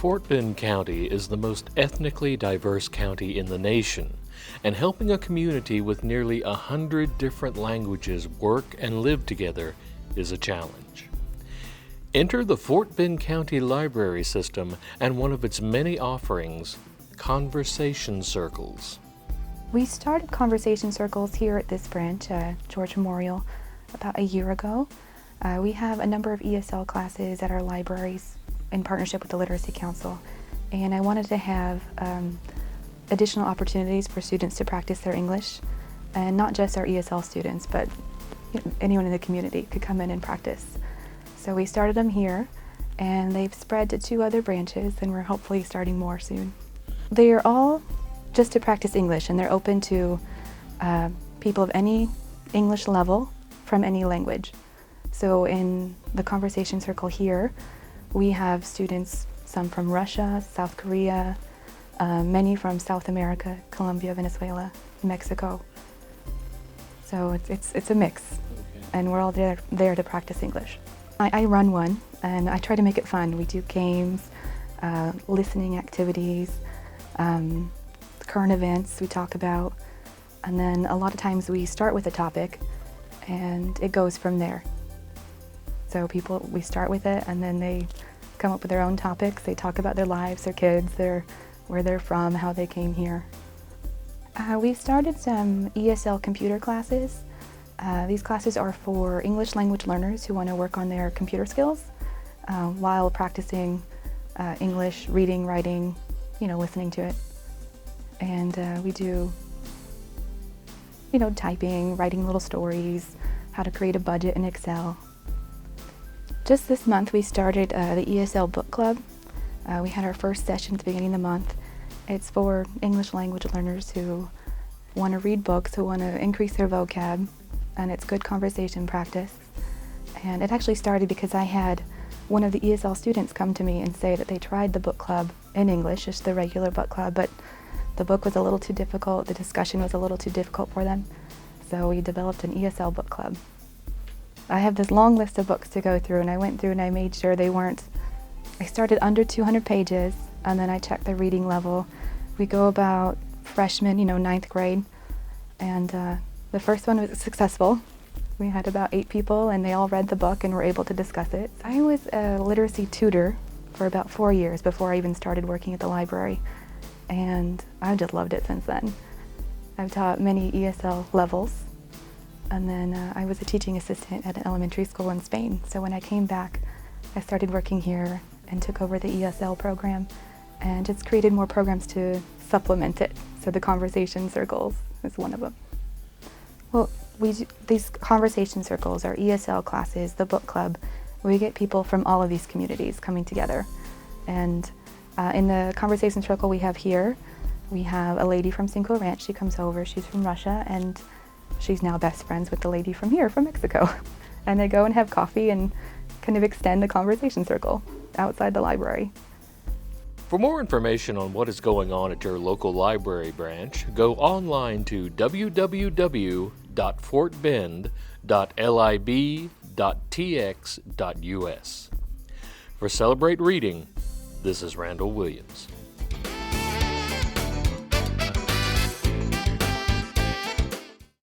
Fort Bend County is the most ethnically diverse county in the nation, and helping a community with nearly 100 different languages work and live together is a challenge. Enter the Fort Bend County Library System and one of its many offerings, Conversation Circles. We started Conversation Circles here at this branch, George Memorial, about a year ago. We have a number of ESL classes at our libraries in partnership with the Literacy Council, and I wanted to have additional opportunities for students to practice their English, and not just our ESL students, but anyone in the community could come in and practice. So we started them here, and they've spread to 2 other branches, and we're hopefully starting more soon. They are all just to practice English, and they're open to people of any English level from any language. So in the Conversation Circle here, we have students, some from Russia, South Korea, many from South America, Colombia, Venezuela, Mexico. So it's a mix, and we're all there to practice English. I run one, and I try to make it fun. We do games, listening activities, current events we talk about, and then a lot of times we start with a topic, and it goes from there. So we start with it, and then they come up with their own topics. They talk about their lives, their kids, where they're from, how they came here. We've started some ESL computer classes. These classes are for English language learners who want to work on their computer skills while practicing English, reading, writing, listening to it. And we do, typing, writing little stories, how to create a budget in Excel. Just this month we started the ESL Book Club. We had our first session at the beginning of the month. It's for English language learners who want to read books, who want to increase their vocab, and it's good conversation practice. And it actually started because I had one of the ESL students come to me and say that they tried the book club in English, just the regular book club, but the book was a little too difficult, the discussion was a little too difficult for them, so we developed an ESL book club. I have this long list of books to go through, and I went through and I made sure I started under 200 pages, and then I checked their reading level. We go about freshman, 9th grade, and the first one was successful. We had about 8 people, and they all read the book and were able to discuss it. I was a literacy tutor for about 4 years before I even started working at the library, and I've just loved it since then. I've taught many ESL levels, and then I was a teaching assistant at an elementary school in Spain. So when I came back, I started working here and took over the ESL program and just created more programs to supplement it. So the Conversation Circles is one of them. Well, these Conversation Circles are ESL classes, the book club. We get people from all of these communities coming together. And in the Conversation Circle we have here, we have a lady from Cinco Ranch. She comes over, she's from Russia, and she's now best friends with the lady from here, from Mexico. And they go and have coffee and kind of extend the Conversation Circle outside the library. For more information on what is going on at your local library branch, go online to www.fortbend.lib.tx.us. For Celebrate Reading, this is Randall Williams.